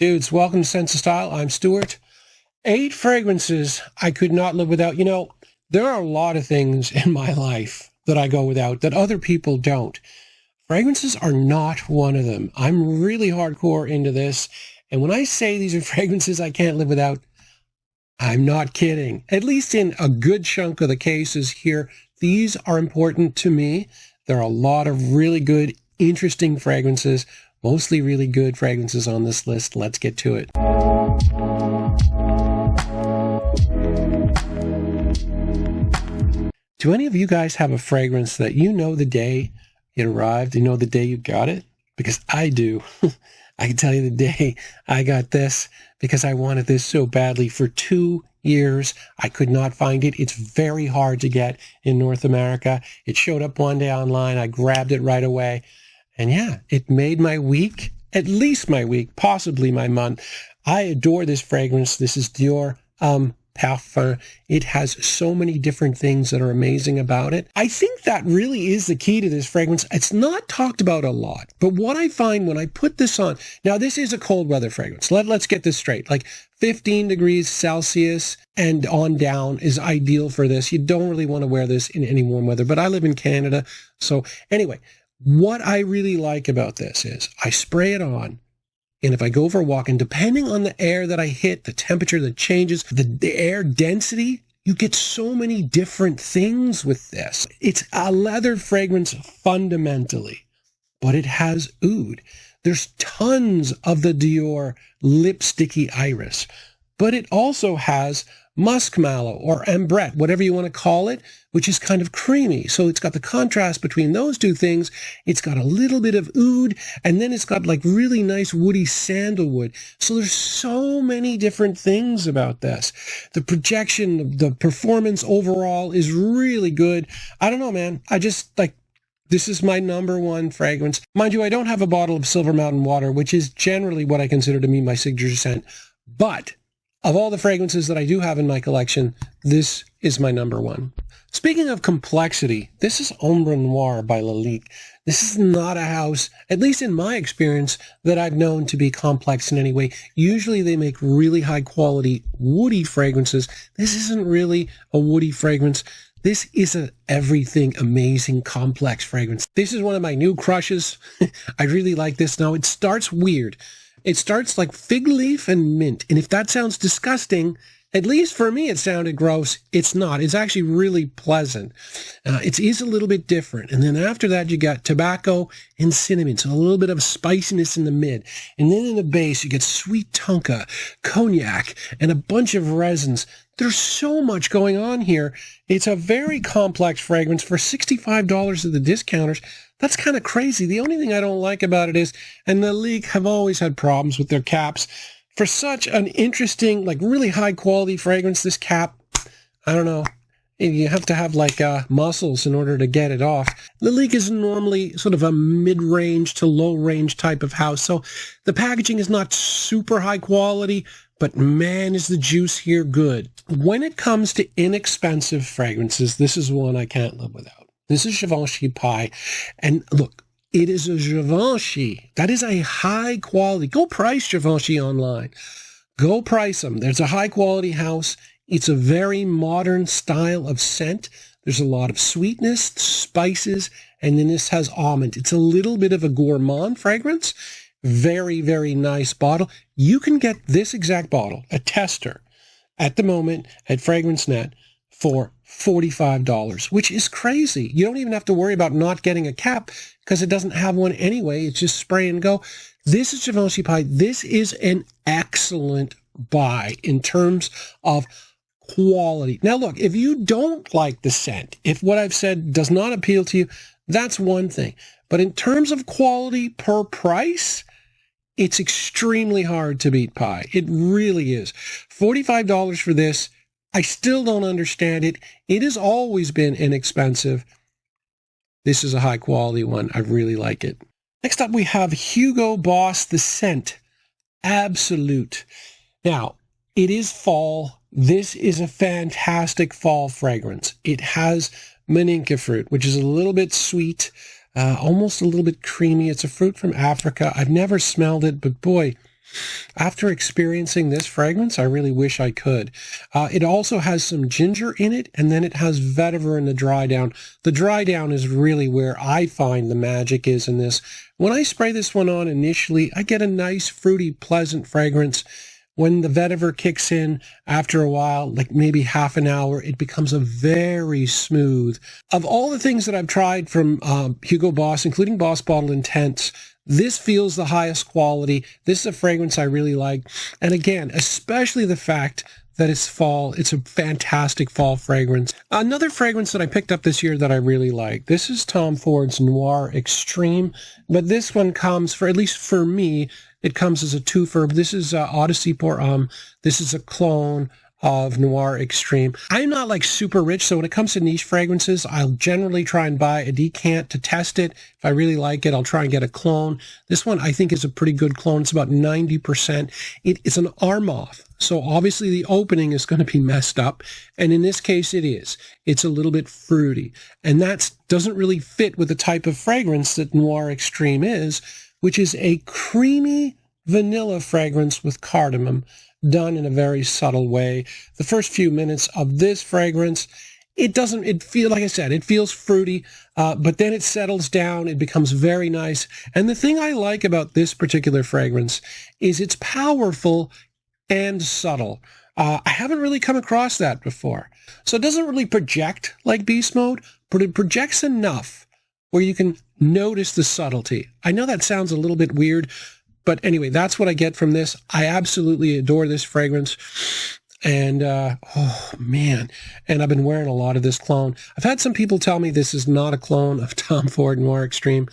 Dudes, welcome to Sense of Style. I'm Stuart. 8 fragrances I could not live without. You know, there are a lot of things in my life that I go without that other people don't. Fragrances are not one of them. I'm really hardcore into this. And when I say these are fragrances I can't live without, I'm not kidding. At least in a good chunk of the cases here, these are important to me. There are a lot of really good, interesting fragrances, mostly really good fragrances on this list. Let's get to it. Do any of you guys have a fragrance that you know the day it arrived, you know the day you got it? Because I do. I can tell you the day I got this because I wanted this so badly for 2 years. I could not find it. It's very hard to get in North America. It showed up one day online. I grabbed it right away. And yeah, it made my week, at least my week, possibly my month. I adore this fragrance. This is Jora Parfum. It has so many different things that are amazing about it. I think that really is the key to this fragrance. It's not talked about a lot, but what I find when I put this on, now this is a cold weather fragrance. Let's get this straight. Like 15 degrees Celsius and on down is ideal for this. You don't really want to wear this in any warm weather, but I live in Canada. So anyway, what I really like about this is I spray it on, and if I go for a walk, and depending on the air that I hit, the temperature that changes, the air density, you get so many different things with this. It's a leather fragrance fundamentally, but it has oud. There's tons of the Dior lipsticky iris, but it also has musk mallow or ambrette, whatever you want to call it, which is kind of creamy. So it's got the contrast between those two things. It's got a little bit of oud, and then it's got like really nice woody sandalwood. So there's so many different things about this. The projection, the performance overall is really good. I don't know, man. I just like, this is my number one fragrance. Mind you, I don't have a bottle of Silver Mountain water, which is generally what I consider to be my signature scent. But of all the fragrances that I do have in my collection, this is my number one. Speaking of complexity, this is Ombre Noir by Lalique. This is not a house, at least in my experience, that I've known to be complex in any way. Usually they make really high quality woody fragrances. This isn't really a woody fragrance. This is a everything amazing complex fragrance. This is one of my new crushes. I really like this. Now it starts weird. It starts like fig leaf and mint. And if that sounds disgusting, at least for me it sounded gross. It's not. It's actually really pleasant. It is a little bit different. And then after that, you got tobacco and cinnamon. So a little bit of spiciness in the mid. And then in the base, you get sweet tonka, cognac, and a bunch of resins. There's so much going on here. It's a very complex fragrance for $65 at the discounters. That's kind of crazy. The only thing I don't like about it is, and Lalique have always had problems with their caps. For such an interesting, like really high quality fragrance, this cap, I don't know. You have to have like muscles in order to get it off. Lalique is normally sort of a mid-range to low-range type of house. So the packaging is not super high quality, but man, is the juice here good. When it comes to inexpensive fragrances, this is one I can't live without. This is Givenchy Pie. And look, it is a Givenchy. That is a high quality. Go price Givenchy online. Go price them. There's a high quality house. It's a very modern style of scent. There's a lot of sweetness, spices, and then this has almond. It's a little bit of a gourmand fragrance. Very, very nice bottle. You can get this exact bottle, a tester, at the moment at FragranceNet for $45, which is crazy. You don't even have to worry about not getting a cap because it doesn't have one anyway. It's just spray and go. This is Givenchy Pie. This is an excellent buy in terms of quality. Now, look, if you don't like the scent, if what I've said does not appeal to you, that's one thing. But in terms of quality per price, it's extremely hard to beat Pie. It really is. $45 for this. I still don't understand it. It has always been inexpensive. This is a high quality one. I really like it. Next up, we have Hugo Boss The Scent Absolute. Now, it is fall. This is a fantastic fall fragrance. It has maninka fruit, which is a little bit sweet, almost a little bit creamy. It's a fruit from Africa. I've never smelled it, but boy, After experiencing this fragrance, I really wish I could. It also has some ginger in it, and then it has vetiver in the dry down. The dry down is really where I find the magic is in this. When I spray this one on initially, I get a nice, fruity, pleasant fragrance. When the vetiver kicks in after a while, like maybe half an hour, it becomes a very smooth. Of all the things that I've tried from Hugo Boss, including Boss Bottle Intense, this feels the highest quality. This is a fragrance I really like. And again, especially the fact that it's fall. It's a fantastic fall fragrance. Another fragrance that I picked up this year that I really like. This is Tom Ford's Noir Extreme. But this one comes, for at least for me, it comes as a twofer. This is Odyssey pour This is a clone of Noir Extreme. I'm not like super rich, so when it comes to niche fragrances, I'll generally try and buy a decant to test it. If I really like it, I'll try and get a clone. This one I think is a pretty good clone. It's about 90%. It's an arm-off, so obviously the opening is going to be messed up, and in this case it is. It's a little bit fruity, and that doesn't really fit with the type of fragrance that Noir Extreme is, which is a creamy vanilla fragrance with cardamom, done in a very subtle way. The first few minutes of this fragrance, it feels, like I said, it feels fruity, but then it settles down, it becomes very nice. And the thing I like about this particular fragrance is it's powerful and subtle. I haven't really come across that before. So it doesn't really project like Beast Mode, but it projects enough where you can notice the subtlety. I know that sounds a little bit weird, but anyway, that's what I get from this. I absolutely adore this fragrance. And, oh man. And I've been wearing a lot of this clone. I've had some people tell me this is not a clone of Tom Ford Noir Extreme.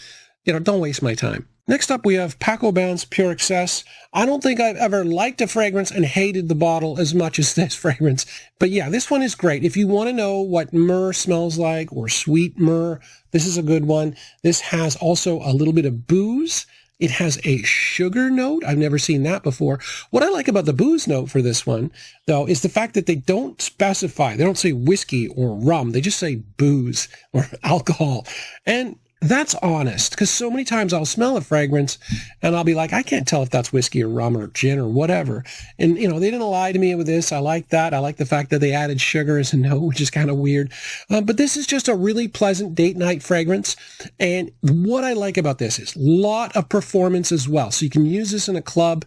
Don't waste my time. Next up, we have Paco Rabanne's Pure Excess. I don't think I've ever liked a fragrance and hated the bottle as much as this fragrance. But yeah, this one is great. If you want to know what myrrh smells like, or sweet myrrh, this is a good one. This has also a little bit of booze. It has a sugar note. I've never seen that before. What I like about the booze note for this one, though, is the fact that they don't specify. They don't say whiskey or rum. They just say booze or alcohol. And that's honest, because so many times I'll smell a fragrance and I'll be like, I can't tell if that's whiskey or rum or gin or whatever. And, they didn't lie to me with this. I like that. I like the fact that they added sugar as a note, which is kind of weird. But this is just a really pleasant date night fragrance. And what I like about this is a lot of performance as well. So you can use this in a club.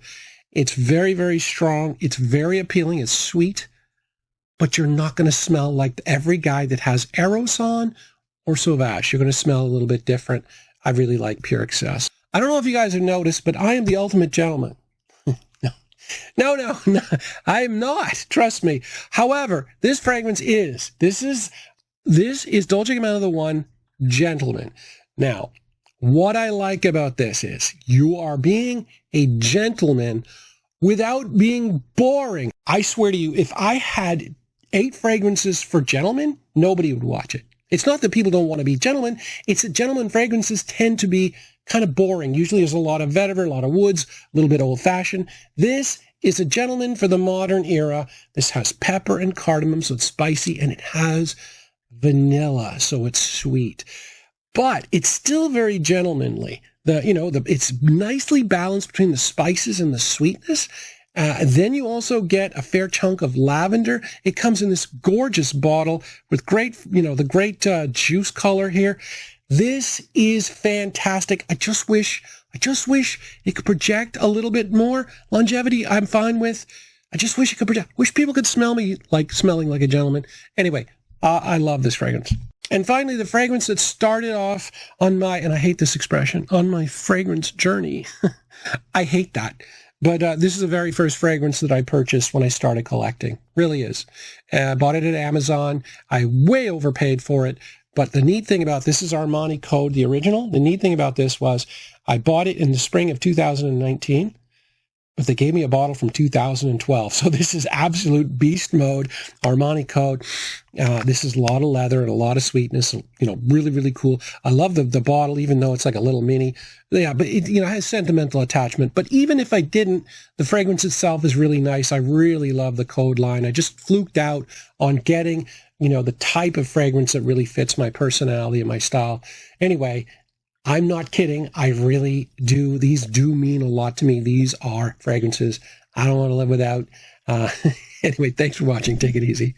It's very, very strong. It's very appealing. It's sweet, but you're not going to smell like every guy that has Eros on or Sauvage. You're going to smell a little bit different. I really like Pure Excess. I don't know if you guys have noticed, but I am the ultimate gentleman. No, I am not. Trust me. However, this fragrance is. This is Dolce & Gabbana the One Gentleman. Now, what I like about this is you are being a gentleman without being boring. I swear to you, if I had 8 fragrances for gentlemen, nobody would watch it. It's not that people don't want to be gentlemen. It's that gentleman fragrances tend to be kind of boring. Usually there's a lot of vetiver, a lot of woods, a little bit old-fashioned. This is a gentleman for the modern era. This has pepper and cardamom, so it's spicy, and it has vanilla, so it's sweet. But it's still very gentlemanly. It's nicely balanced between the spices and the sweetness. Then you also get a fair chunk of lavender. It comes in this gorgeous bottle with great, the great juice color here. This is fantastic. I just wish it could project a little bit more. Longevity, I'm fine with. I just wish it could project. Wish people could smell me like smelling like a gentleman. Anyway, I love this fragrance. And finally, the fragrance that started off on and I hate this expression, on my fragrance journey. I hate that. But this is the very first fragrance that I purchased when I started collecting. Really is. I bought it at Amazon. I way overpaid for it. But the neat thing about this is Armani Code, the original. The neat thing about this was I bought it in the spring of 2019. But they gave me a bottle from 2012. So this is absolute beast mode, Armani Code. This is a lot of leather and a lot of sweetness. Really, really cool. I love the bottle, even though it's like a little mini. Yeah, but it has sentimental attachment. But even if I didn't, the fragrance itself is really nice. I really love the Code line. I just fluked out on getting, the type of fragrance that really fits my personality and my style. Anyway, I'm not kidding. I really do. These do mean a lot to me. These are fragrances I don't want to live without. Anyway, thanks for watching. Take it easy.